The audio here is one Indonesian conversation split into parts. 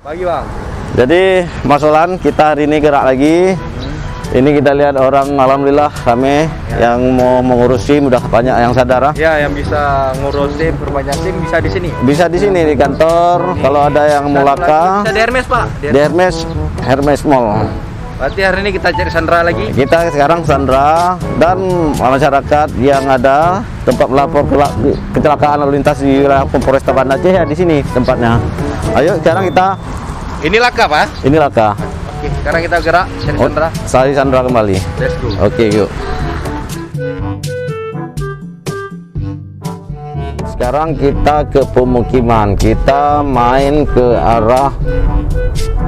Pagi bang. Jadi Mas Olan, kita hari ini gerak lagi. Ini kita lihat orang, alhamdulillah rame yang mau mengurus SIM, udah banyak yang sadar. Ya, yang bisa ngurus SIM, perpanjang SIM bisa di sini. Bisa di sini di kantor. Kalau ada yang mulaka, bisa di Hermes pak. di Hermes Mall. Berarti hari ini kita cari Sandra lagi. Kita sekarang Sandra dan masyarakat yang ada tempat melapor kecelakaan lalu lintas di wilayah Polresta Banda Aceh ya di sini tempatnya. Ayo sekarang kita. Ini laka pak. Ini laka. Oke, sekarang kita gerak cari Sandra. Cari Sandra kembali. Let's go. Oke, yuk. Sekarang kita ke pemukiman. Kita main ke arah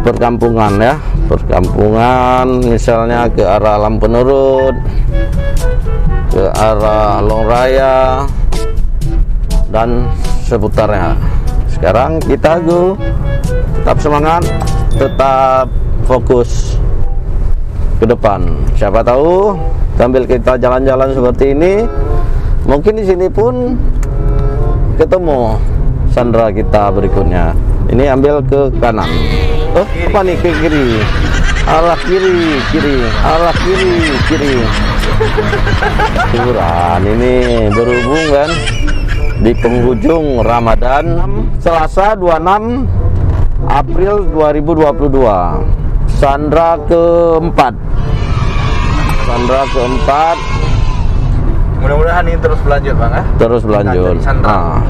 perkampungan ya. Perkampungan misalnya ke arah Lampenurut, ke arah Long Raya dan seputarnya. Sekarang kita go. Tetap semangat, tetap fokus ke depan. Siapa tahu sambil kita jalan-jalan seperti ini, mungkin di sini pun ketemu Sandra kita berikutnya. Ini ambil ke kanan. Oh, apa nih ke kiri? Arah kiri, arah kiri. Hiburan ini berhubung kan di penghujung Ramadan, Selasa 26 April 2022. Sandra keempat. Mudah-mudahan ini terus berlanjut bang ya. Terus berlanjut. Nah.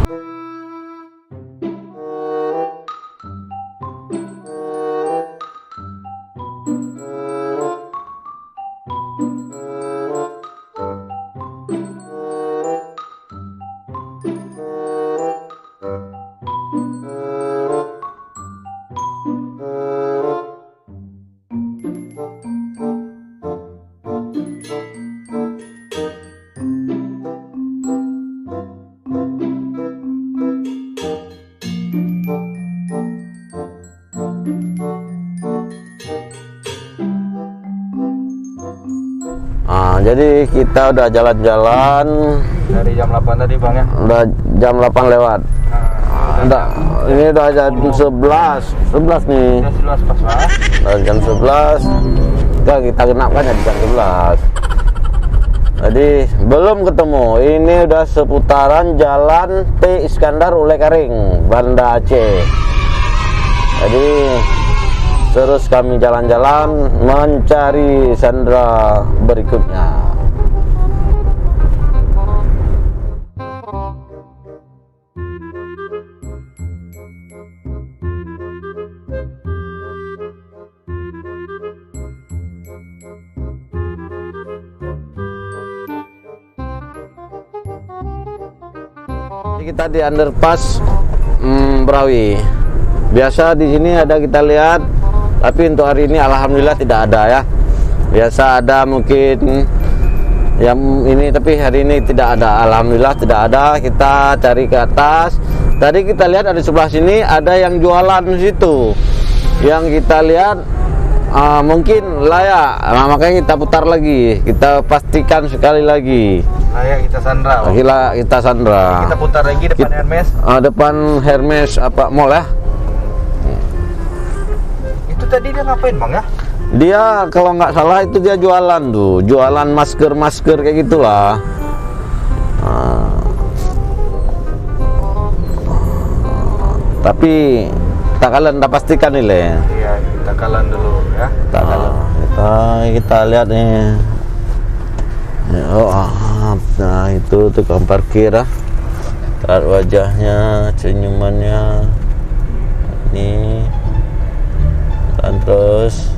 Jadi kita udah jalan-jalan dari jam 8 tadi bang ya. Udah jam 8 lewat. Ini udah jam 11 nih. Jam 11 pas lah. Jam 11. Kita genapkan ya di jam 11. Jadi belum ketemu. Ini udah seputaran Jalan T. Iskandar Ule Karing, Banda Aceh. Jadi terus kami jalan-jalan mencari Sandra berikutnya. Kita di underpass Merawi. Biasa di sini ada kita lihat. Tapi untuk hari ini alhamdulillah tidak ada ya. Biasa ada mungkin yang ini, tapi hari ini tidak ada. Alhamdulillah tidak ada. Kita cari ke atas. Tadi kita lihat ada sebelah sini ada yang jualan di situ. Yang kita lihat mungkin layak. Nah, makanya kita putar lagi. Kita pastikan sekali lagi. Layak kita Sandra. Kita Sandra. Kita putar lagi depan Hermes. Depan Hermes apa mall ya? Tadi dia ngapain bang ya? Dia kalau nggak salah itu dia jualan tuh, jualan masker kayak gitulah. Tapi tak kalian tak pastikan nilai. Iya, kita kalian dulu ya. Kita lihat nih. Nah itu tukang parkir ah. Lihat wajahnya, senyumannya. Nih. Dan terus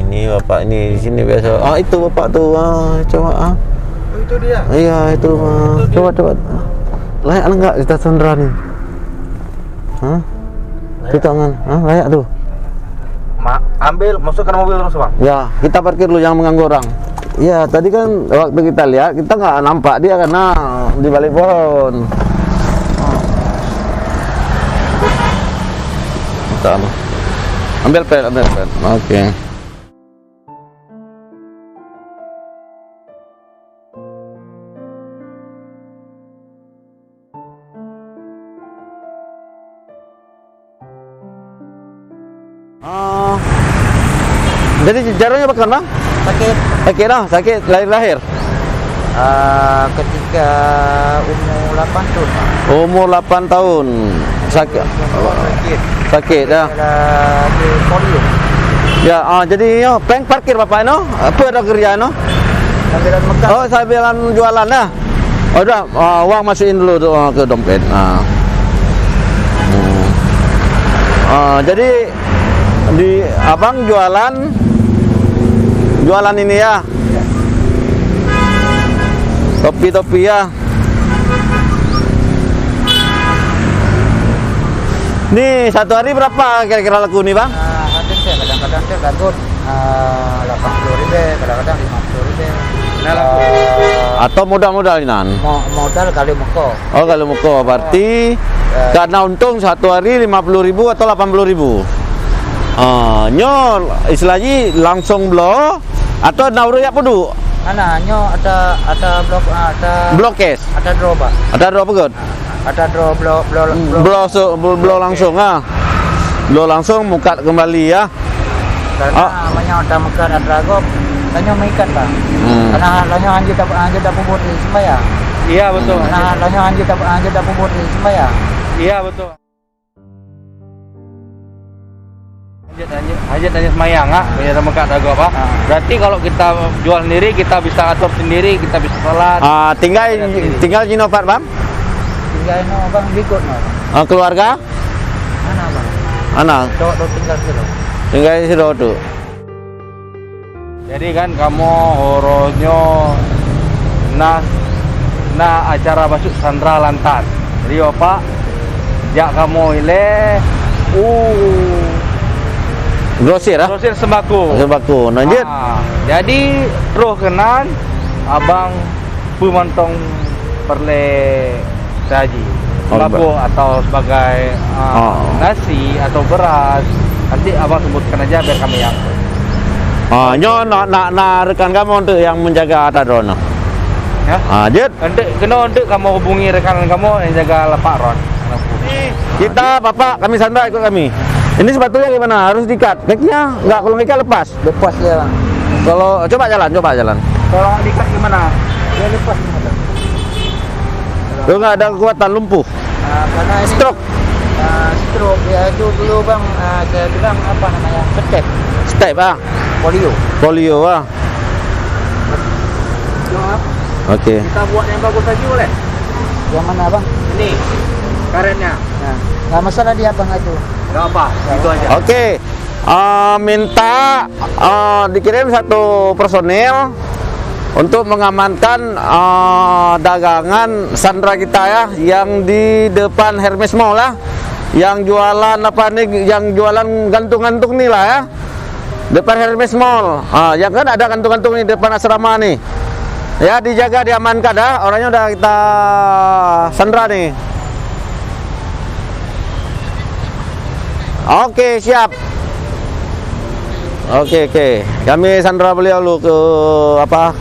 ini bapak ini di sini biasa. Itu bapak tuh. Coba Oh, itu dia. Iya itu. Coba. Layak enggak kita Sandra nih? Itu tangan. Layak tuh. Ambil, masukkan mobil terus bang. Ya, kita parkir dulu, jangan mengganggu orang. Ya, tadi kan waktu kita lihat, kita nggak nampak dia karena di balik pohon. Ambil pen. Oke. Jadi jarangnya makan bang? Sakit Sakit dah, sakit lahir. ketika umur 8 tahun Pak. Umur 8 tahun. Sakit. Sakit dah. Di polio. Ya, jadi yo peng parkir bapak no. Apa ada kerja no? Sambilan makan. Oh, sambilan jualan dah. Oh, udah, uang masukin dulu tuh ke dompet. Jadi di abang jualan ini ya. Topi-topi ya. Nih, satu hari berapa kira-kira laku nih, Bang? Hadis ya kadang-kadang saya gabut 80.000, kadang-kadang 50.000. Atau modal-modalinan? Modal kali muko. Oh, kalau muko berarti karena untung satu hari 50.000 atau 80.000. Nyol istilahnya langsung blow atau nauru ya pudu? Anaknya ada Blow cash. ada draw Pak. Ada draw apa god? Ada draw Blow langsung blow langsung muka kembali ya. Karena namanya ada makan ada gop. Tanya mengikat Pak. Karena tanya anjir dapat buat di sembayang. Iya betul. Karena tanya anjir dapat buat di sembayang. Iya betul. Hajat semayang punya sama Kak Dago apa? Berarti kalau kita jual sendiri kita bisa atur sendiri, kita bisa sholat. Tinggal Jinovat bang? Tinggal no bang ikut no. Keluarga? Mana bang? Anak? Do tinggal situ. Tinggal di situ tuh. Jadi kan kamu horonya nah acara masuk Sandra Lantas. Jadi apa? Jak kamu ile Grosir grosir sembako. Sembako. Lanjut. Jadi roh kenan abang pemantong perle saji. Sembako atau sebagai nasi atau beras. Nanti abang sebutkan aja biar kami yang. Rekan kamu untuk yang menjaga Atadron. Ya? Lanjut. Untuk kamu hubungi rekan kamu yang jaga lepak ron. Kita bapak kami Sandra ikut kami. Ini sepatunya gimana? Harus diikat? Kakinya nggak, kalau ngikat lepas? Lepas ya bang. Kalau coba jalan. Kalau diikat gimana? Dia lepas gimana? Lu nggak ada kekuatan lumpuh? Karena ini Stroke? Stroke ya itu dulu bang. Saya bilang apa namanya? Step polio Oke. Kita buat yang bagus aja boleh? Yang mana bang? Ini karetnya. Nah, nggak masalah dia bang itu. Gak apa, itu aja. Oke. Minta dikirim satu personil untuk mengamankan dagangan Sandra kita ya, yang di depan Hermes Mall lah, yang jualan apa nih, yang jualan gantung-gantung nih lah ya, depan Hermes Mall. Yang kan ada gantung-gantung nih depan asrama nih. Ya, dijaga, diamankan dah. Orangnya udah kita Sandra nih. Oke, siap. Oke. Kami Sandra beliau lu ke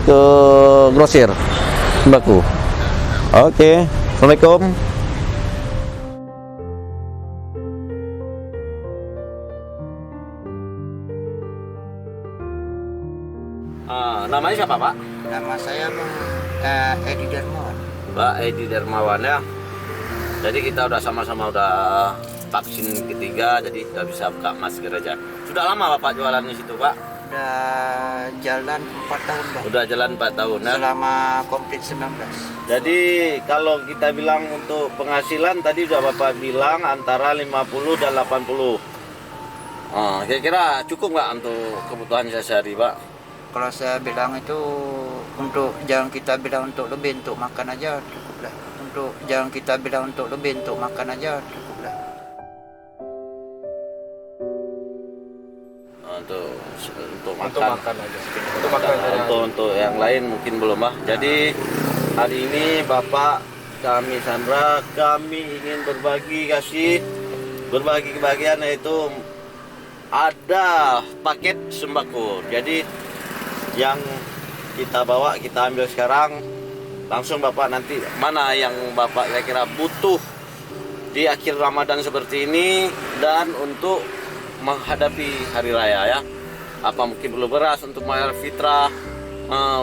ke grosir sembako. Oke. Assalamualaikum. Namanya siapa, Pak? Nama saya bang Edi Darmawan. Pak Edi Darmawan ya. Jadi kita udah sama-sama udah vaksin ketiga, jadi sudah bisa buka masker aja. Sudah lama Bapak jualan di situ, Pak? Udah jalan 4 tahun bang. Udah jalan 4 tahun ya. Selama komplit 19. Jadi kalau kita bilang untuk penghasilan tadi sudah Bapak bilang antara 50 dan 80. Kira-kira cukup nggak untuk kebutuhan sehari-hari, Pak? Kalau saya bilang itu untuk jangan kita bilang untuk lebih, untuk makan aja cukup lah. Untuk jangan kita bilang untuk lebih, untuk makan aja cukup lah. Untuk makan aja. Untuk yang lain mungkin belum, Pak. Jadi hari ini Bapak kami Sandra ingin berbagi kebahagiaan, yaitu ada paket sembako. Jadi yang kita bawa, kita ambil sekarang, langsung Bapak nanti mana yang Bapak kira-kira butuh di akhir Ramadan seperti ini dan untuk menghadapi hari raya ya. apa mungkin perlu beras untuk bayar fitrah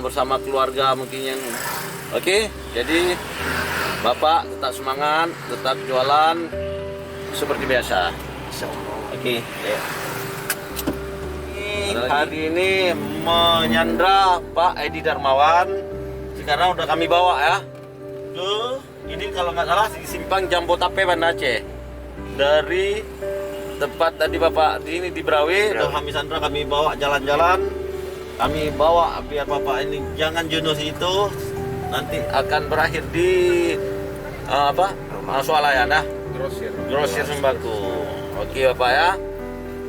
bersama keluarga mungkin yang oke. Jadi Bapak tetap semangat, tetap jualan seperti biasa. Oke. Hari ini menyandra Pak Edi Darmawan. Sekarang udah kami bawa ya. Tuh, ini kalau nggak salah di simpang Jambo Tape Banda Aceh. Dari tempat tadi Bapak ini di Brawi, udah kami sandra, kami bawa jalan-jalan. Kami bawa biar Bapak ini jangan jenuh itu. Nanti akan berakhir di swalayan dah. Grosir sembako. Oke Bapak ya.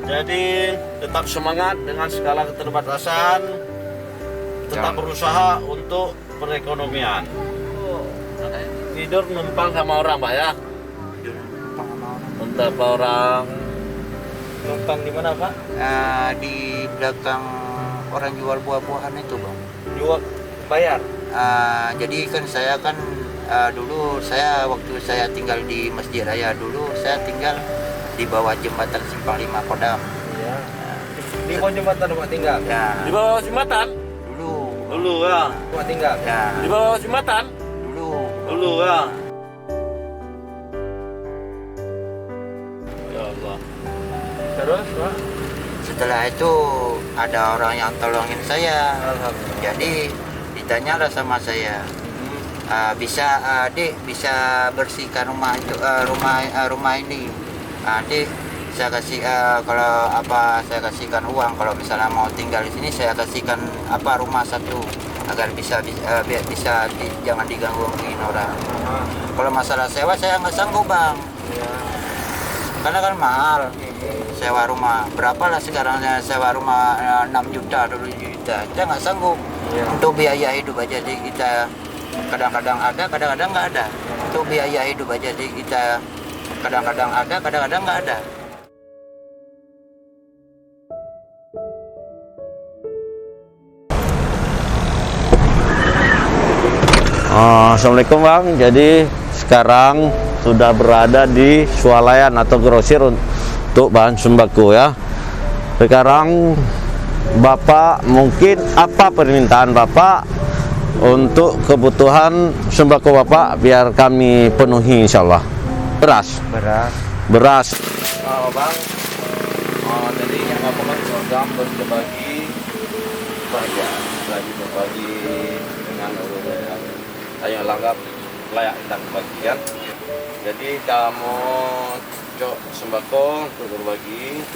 Jadi tetap semangat dengan segala keterbatasan. Tetap berusaha untuk perekonomian. Tidur numpang sama orang Pak ya. Untuk orang numpang di mana Pak? Di belakang orang jual buah-buahan itu Bang. Jual bayar. Jadi kan saya kan dulu waktu saya tinggal di Masjid Raya dulu saya tinggal di bawah jembatan Simpang 5 Kodam. Iya. Di bawah jembatan Bapak tinggal. Ya. Di bawah jembatan? Dulu ya. Bapak tinggal. Ya. Di bawah jembatan? Dulu ya. Ya Allah. Terus Pak? Setelah itu ada orang yang tolongin saya. Jadi ditanyalah sama saya, Dek bisa bersihkan rumah itu, rumah ini. Dek saya kasih kalau saya kasihkan uang kalau misalnya mau tinggal di sini saya kasihkan rumah satu agar bisa jangan diganggu mungkin orang. Kalau masalah sewa saya nggak sanggup Bang. Karena kan mahal sewa rumah. Berapalah sekarang sewa rumah 6 juta, 7 juta. Kita nggak sanggup. Untuk biaya hidup aja di kita kadang-kadang ada, kadang-kadang nggak ada. Untuk biaya hidup aja di kita kadang-kadang ada, kadang-kadang nggak ada. Assalamualaikum Bang. Jadi sekarang sudah berada di swalayan atau grosir untuk bahan sembako ya. Sekarang Bapak mungkin apa permintaan Bapak untuk kebutuhan sembako Bapak biar kami penuhi insyaallah. Beras. Bang, jadi yang apa kan program berbagi dengan yang langgap layak dan bagian. Jadi kamu cok sembako untuk berbagi,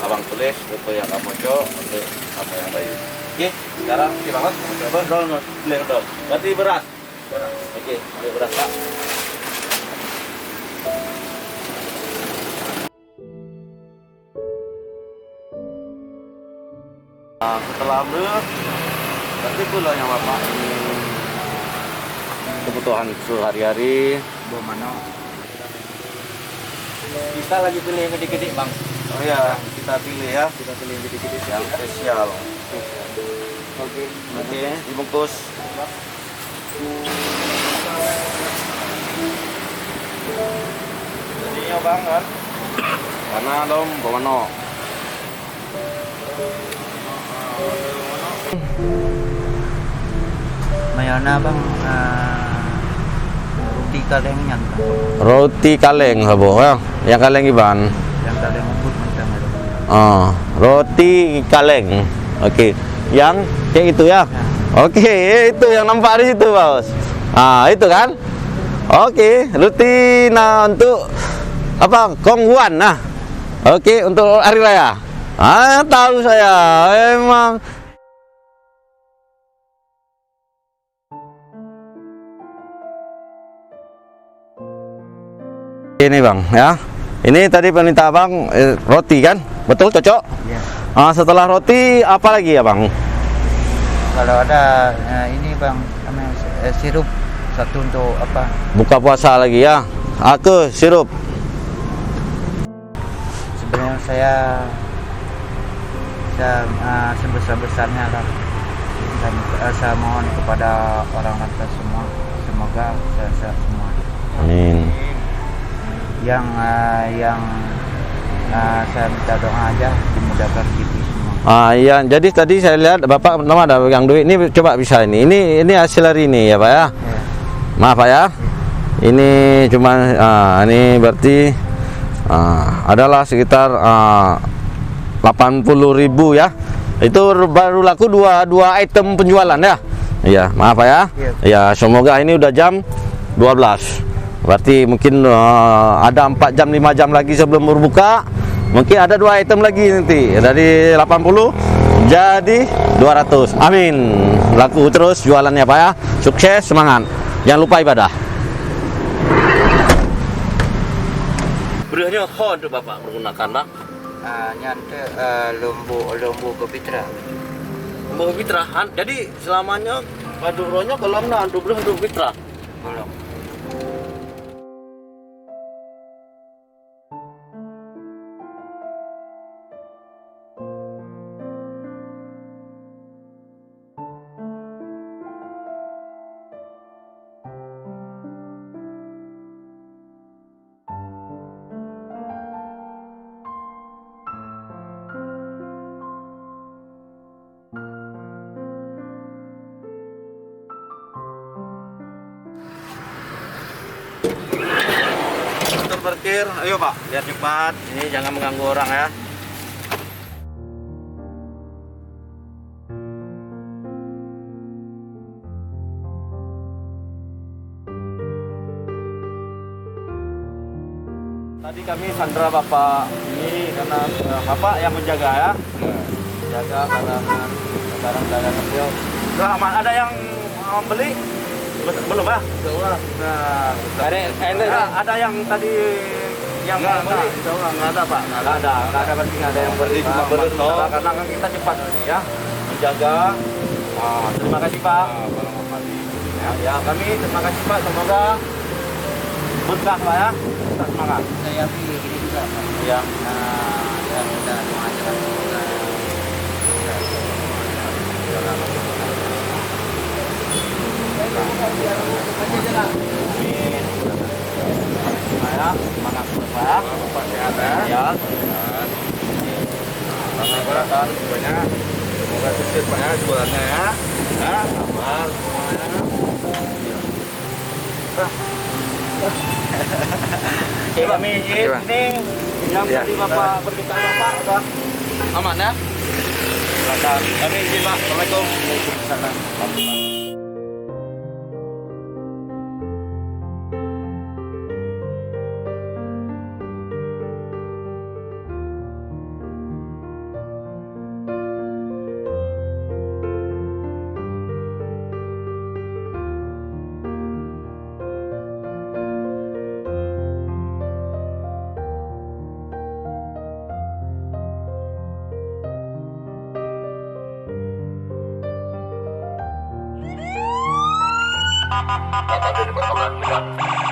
abang tulis untuk yang kamu cok untuk apa yang baik. Oke, sekarang banget coba dol. Berarti beras. Oke, beras Pak. Setelah berarti pula yang Bapak ini kebutuhan sehari-hari. Mana? Kita lagi pilih yang gede-gede Bang. Oh ya, kita pilih ya. Kita pilih yang gede-gede Yang spesial. Oke, Dibungkus. jadinya Bang kan. Mana dong, bawa no. Mayona Bang, roti kalengnya Bang. Roti kaleng habo ya. Yang kaleng iban. Yang kaleng lembut macam itu. Roti kaleng. Oke. Yang kayak itu ya. Oke, itu yang nampak di situ, Bos. Itu kan? Oke, roti untuk apa? Konghuan nah. Oke, untuk hari raya. Tahu saya. Emang ini Bang ya. Ini tadi permintaan Bang roti kan? Betul cocok? Ya. Setelah roti apa lagi ya Bang? Kalau ada ini Bang, namanya sirup satu untuk apa? Buka puasa lagi ya. Aku sirup. Sebenarnya saya sebesar-besarnya lah. Dan saya mohon kepada orang lantas semua, semoga sehat semua. Amin. Yang saya minta doa aja dimudahkan rezeki semua. Iya, jadi tadi saya lihat Bapak pertama ada pegang duit. Ini coba bisa ini. Ini hasil hari ini ya Pak ya. Maaf Pak ya. Ini cuma ini berarti adalah sekitar 80.000 ya. Itu baru laku dua item penjualan ya. Iya, maaf Pak ya. Ya, semoga ini udah jam 12. Berarti mungkin ada 4 jam 5 jam lagi sebelum berbuka. Mungkin ada 2 item lagi nanti. Dari 80 jadi 200. Amin. Laku terus jualannya Pak ya. Sukses, semangat. Jangan lupa ibadah. Berihnya untuk Bapak menggunakan Pak. Nyante lembu kepitra. Lembu fitra. Jadi selamanya paduronya kolam na andu fitra. Belum. Untuk parkir, ayo Pak, biar cepat. Ini jangan mengganggu orang ya. Tadi kami sandra Bapak ini karena Bapak yang menjaga ya. Jaga barang dagangan beliau. Udah aman, ada yang beli? Belum ya? Ada yang tadi yang beli? Nggak ada Pak. Nggak ada berarti nggak ada yang beli. Cuma karena kan kita cepat ya menjaga. Terima kasih Pak. Ya, kami terima kasih Pak. Semoga berkah Pak ya. Tetap semangat. Saya pilih gini juga Pak. Ya. Dan udah mengajarkan semoga. Saya semangat Pak. Ya. Sabar banyak. Semoga sukses Pak ya jualannya ya. Ya, sabar semuanya. Oke, kami ini yang tadi Bapak berbicara Bapak udah aman ya? Silakan. Kami izin Pak. Assalamualaikum. Waalaikumsalam. Bapak jadi berkeberhasilan.